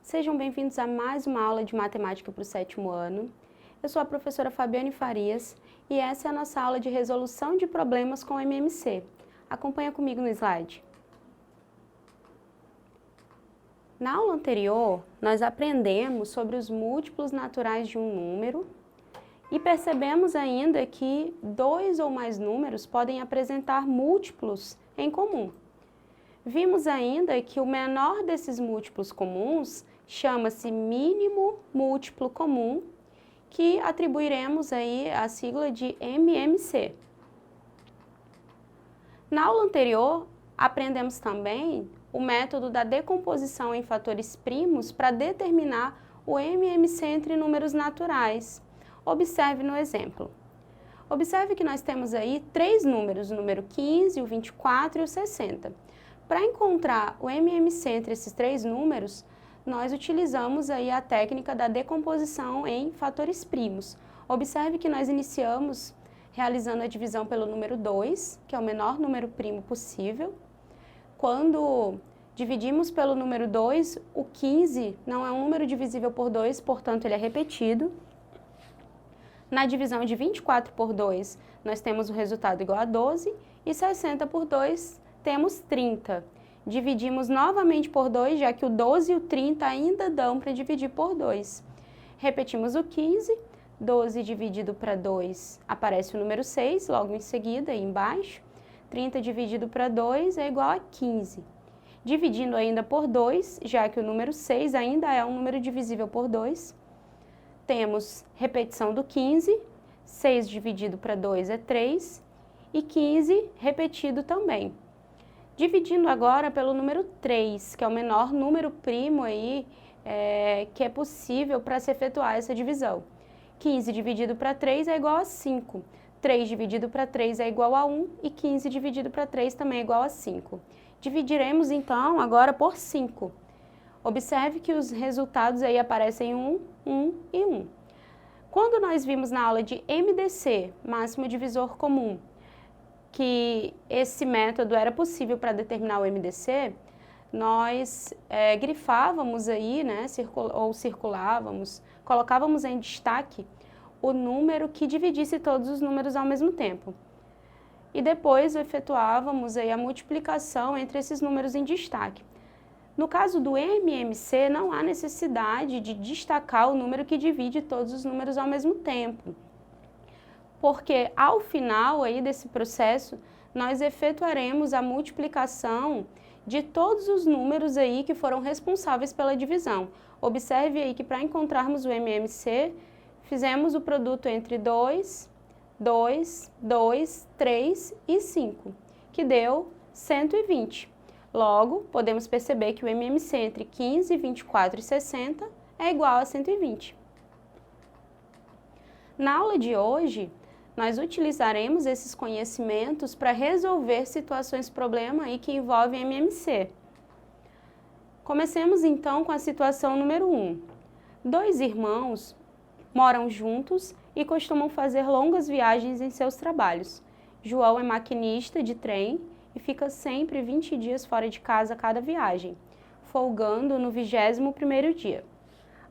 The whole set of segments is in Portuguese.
Sejam bem-vindos a mais uma aula de matemática para o 7º ano. Eu sou a professora Fabiane Farias e essa é a nossa aula de resolução de problemas com MMC. Acompanha comigo no slide. Na aula anterior, nós aprendemos sobre os múltiplos naturais de um número e percebemos ainda que dois ou mais números podem apresentar múltiplos em comum. Vimos ainda que o menor desses múltiplos comuns chama-se mínimo múltiplo comum, que atribuiremos aí a sigla de MMC. Na aula anterior, aprendemos também o método da decomposição em fatores primos para determinar o MMC entre números naturais. Observe no exemplo. Observe que nós temos aí três números, o número 15, o 24 e o 60. Para encontrar o MMC entre esses três números, nós utilizamos aí a técnica da decomposição em fatores primos. Observe que nós iniciamos realizando a divisão pelo número 2, que é o menor número primo possível. Quando dividimos pelo número 2, o 15 não é um número divisível por 2, portanto ele é repetido. Na divisão de 24 por 2, nós temos o resultado igual a 12, e 60 por 2 temos 30. Dividimos novamente por 2, já que o 12 e o 30 ainda dão para dividir por 2. Repetimos o 15, 12 dividido para 2 aparece o número 6, logo em seguida, aí embaixo. 30 dividido para 2 é igual a 15. Dividindo ainda por 2, já que o número 6 ainda é um número divisível por 2, temos repetição do 15, 6 dividido para 2 é 3, e 15 repetido também. Dividindo agora pelo número 3, que é o menor número primo aí, que é possível para se efetuar essa divisão. 15 dividido para 3 é igual a 5. 3 dividido para 3 é igual a 1 e 15 dividido para 3 também é igual a 5. Dividiremos então agora por 5. Observe que os resultados aí aparecem 1, 1 e 1. Quando nós vimos na aula de MDC, máximo divisor comum, que esse método era possível para determinar o MDC, nós grifávamos aí, né, circulávamos, colocávamos em destaque o número que dividisse todos os números ao mesmo tempo. E depois efetuávamos aí a multiplicação entre esses números em destaque. No caso do MMC, não há necessidade de destacar o número que divide todos os números ao mesmo tempo, porque ao final aí desse processo, nós efetuaremos a multiplicação de todos os números aí que foram responsáveis pela divisão. Observe aí que para encontrarmos o MMC, fizemos o produto entre 2, 2, 2, 3 e 5, que deu 120. Logo, podemos perceber que o MMC entre 15, 24 e 60 é igual a 120. Na aula de hoje, nós utilizaremos esses conhecimentos para resolver situações problema aí que envolvem MMC. Comecemos então com a situação número 1. Dois irmãos moram juntos e costumam fazer longas viagens em seus trabalhos. João é maquinista de trem e fica sempre 20 dias fora de casa a cada viagem, folgando no 21º dia.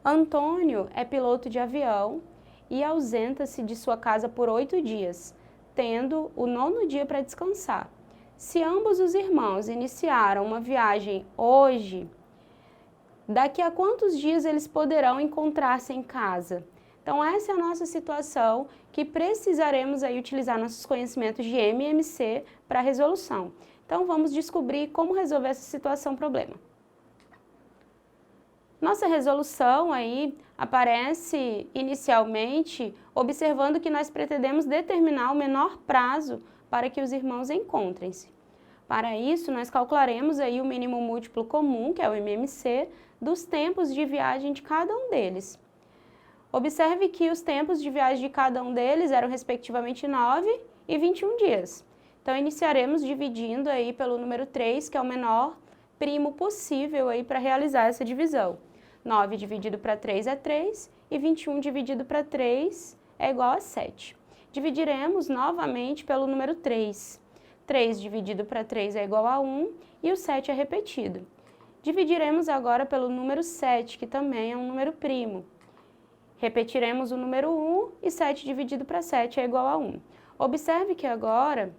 Antônio é piloto de avião e ausenta-se de sua casa por 8 dias, tendo o 9º dia para descansar. Se ambos os irmãos iniciaram uma viagem hoje, daqui a quantos dias eles poderão encontrar-se em casa? Então essa é a nossa situação que precisaremos aí utilizar nossos conhecimentos de MMC para a resolução. Então vamos descobrir como resolver essa situação problema. Nossa resolução aí aparece inicialmente observando que nós pretendemos determinar o menor prazo para que os irmãos encontrem-se. Para isso, nós calcularemos aí o mínimo múltiplo comum, que é o MMC, dos tempos de viagem de cada um deles. Observe que os tempos de viagem de cada um deles eram respectivamente 9 e 21 dias. Então, iniciaremos dividindo aí pelo número 3, que é o menor primo possível aí para realizar essa divisão. 9 dividido para 3 é 3 e 21 dividido para 3 é igual a 7. Dividiremos novamente pelo número 3. 3 dividido para 3 é igual a 1 e o 7 é repetido. Dividiremos agora pelo número 7, que também é um número primo. Repetiremos o número 1 e 7 dividido para 7 é igual a 1. Observe que agora,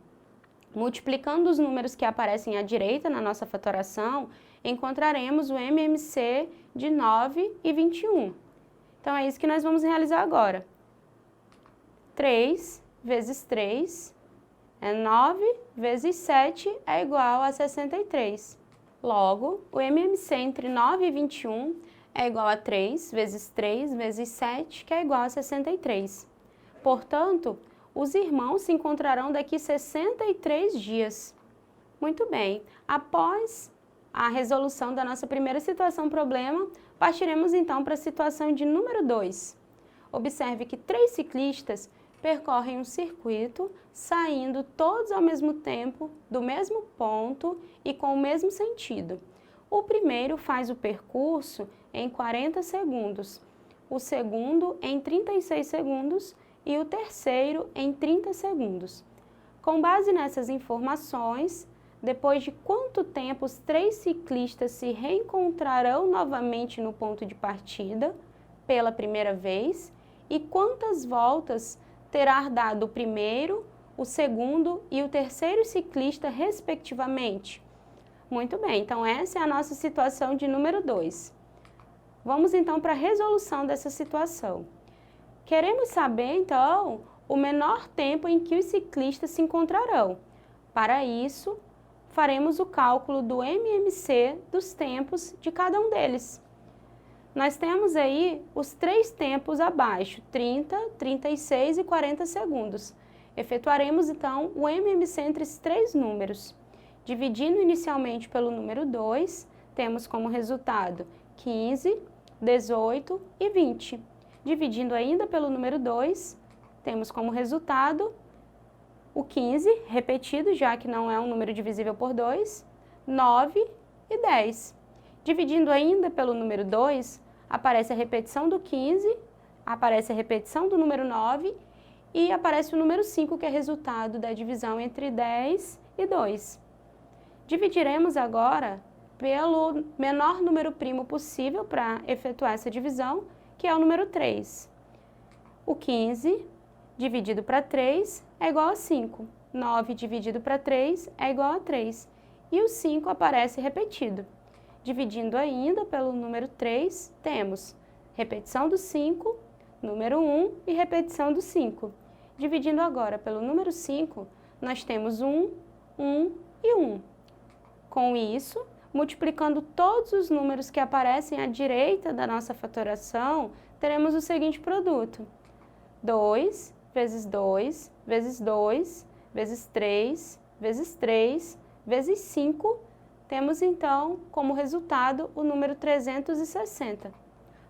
multiplicando os números que aparecem à direita na nossa fatoração, encontraremos o MMC de 9 e 21. Então, é isso que nós vamos realizar agora. 3 vezes 3 é 9, vezes 7 é igual a 63. Logo, o MMC entre 9 e 21 é igual a 3 vezes 3 vezes 7, que é igual a 63. Portanto, os irmãos se encontrarão daqui 63 dias. Muito bem, após a resolução da nossa primeira situação-problema, partiremos então para a situação de número 2. Observe que 3 ciclistas percorrem um circuito, saindo todos ao mesmo tempo, do mesmo ponto e com o mesmo sentido. O primeiro faz o percurso em 40 segundos, o segundo em 36 segundos e o terceiro em 30 segundos. Com base nessas informações, depois de quanto tempo os 3 ciclistas se reencontrarão novamente no ponto de partida, pela primeira vez, e quantas voltas terá dado o primeiro, o segundo e o terceiro ciclista, respectivamente? Muito bem, então essa é a nossa situação de número 2. Vamos então para a resolução dessa situação. Queremos saber, então, o menor tempo em que os ciclistas se encontrarão. Para isso, faremos o cálculo do MMC dos tempos de cada um deles. Nós temos aí os 3 tempos abaixo, 30, 36 e 40 segundos. Efetuaremos, então, o MMC entre esses 3 números. Dividindo inicialmente pelo número 2, temos como resultado 15, 18 e 20. Dividindo ainda pelo número 2, temos como resultado o 15, repetido, já que não é um número divisível por 2, 9 e 10. Dividindo ainda pelo número 2, aparece a repetição do 15, aparece a repetição do número 9 e aparece o número 5, que é resultado da divisão entre 10 e 2. Dividiremos agora pelo menor número primo possível para efetuar essa divisão, que é o número 3. O 15 dividido para 3 é igual a 5. 9 dividido para 3 é igual a 3. E o 5 aparece repetido. Dividindo ainda pelo número 3, temos repetição do 5, número 1 e repetição do 5. Dividindo agora pelo número 5, nós temos 1, 1 e 1. Com isso, multiplicando todos os números que aparecem à direita da nossa fatoração, teremos o seguinte produto: 2 vezes 2 vezes 2 vezes 3 vezes 3 vezes 5. Temos, então, como resultado o número 360.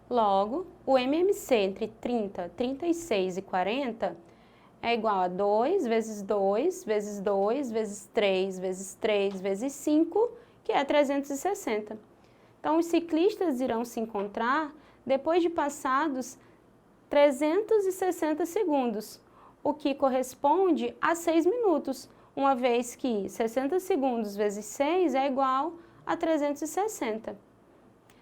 Logo, o MMC entre 30, 36 e 40 é igual a 2 vezes 2 vezes 2 vezes 3 vezes 3 vezes 5, que é 360. Então, os ciclistas irão se encontrar depois de passados 360 segundos, o que corresponde a 6 minutos, uma vez que 60 segundos vezes 6 é igual a 360.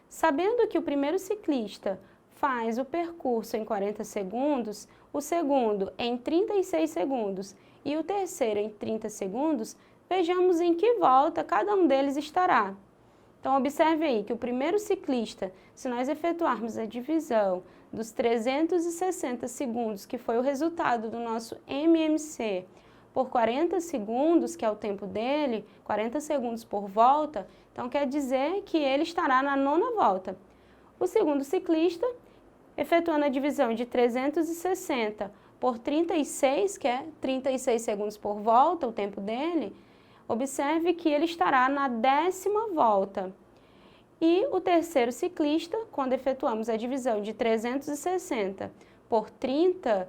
Sabendo que o primeiro ciclista faz o percurso em 40 segundos, o segundo em 36 segundos e o terceiro em 30 segundos, vejamos em que volta cada um deles estará. Então, observe aí que o primeiro ciclista, se nós efetuarmos a divisão dos 360 segundos, que foi o resultado do nosso MMC, por 40 segundos, que é o tempo dele, 40 segundos por volta, então quer dizer que ele estará na 9ª volta. O segundo ciclista, efetuando a divisão de 360 por 36, que é 36 segundos por volta, o tempo dele, observe que ele estará na 10ª volta. E o terceiro ciclista, quando efetuamos a divisão de 360 por 30,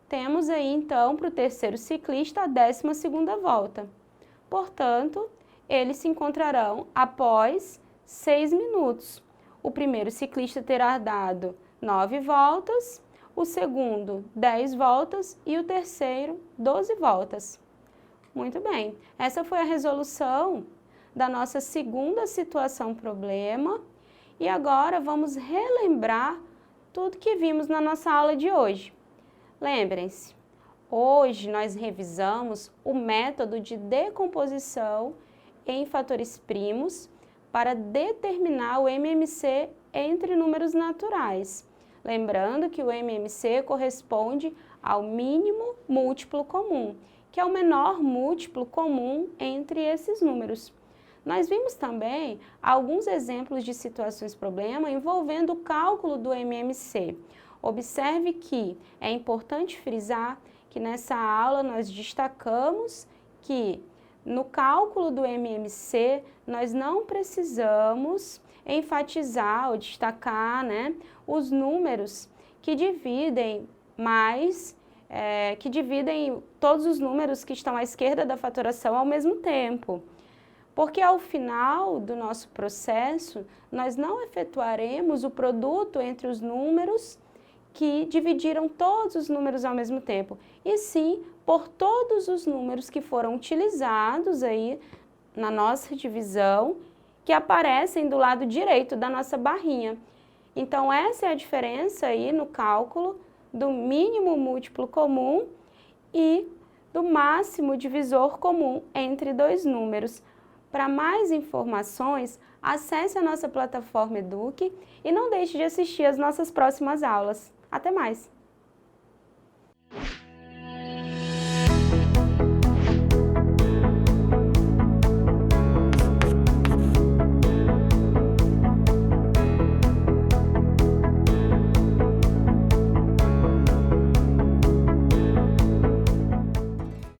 temos aí então para o terceiro ciclista a 12ª volta. Portanto, eles se encontrarão após 6 minutos. O primeiro ciclista terá dado 9 voltas, o segundo 10 voltas e o terceiro 12 voltas. Muito bem, essa foi a resolução da nossa segunda situação problema e agora vamos relembrar tudo que vimos na nossa aula de hoje. Lembrem-se, hoje nós revisamos o método de decomposição em fatores primos para determinar o MMC entre números naturais. Lembrando que o MMC corresponde ao mínimo múltiplo comum, que é o menor múltiplo comum entre esses números. Nós vimos também alguns exemplos de situações-problema envolvendo o cálculo do MMC. Observe que é importante frisar que nessa aula nós destacamos que no cálculo do MMC nós não precisamos enfatizar ou destacar, os números que dividem que dividem todos os números que estão à esquerda da fatoração ao mesmo tempo. Porque ao final do nosso processo, nós não efetuaremos o produto entre os números que dividiram todos os números ao mesmo tempo, e sim por todos os números que foram utilizados aí na nossa divisão, que aparecem do lado direito da nossa barrinha. Então essa é a diferença aí no cálculo do mínimo múltiplo comum e do máximo divisor comum entre dois números. Para mais informações, acesse a nossa plataforma Eduque e não deixe de assistir às nossas próximas aulas. Até mais!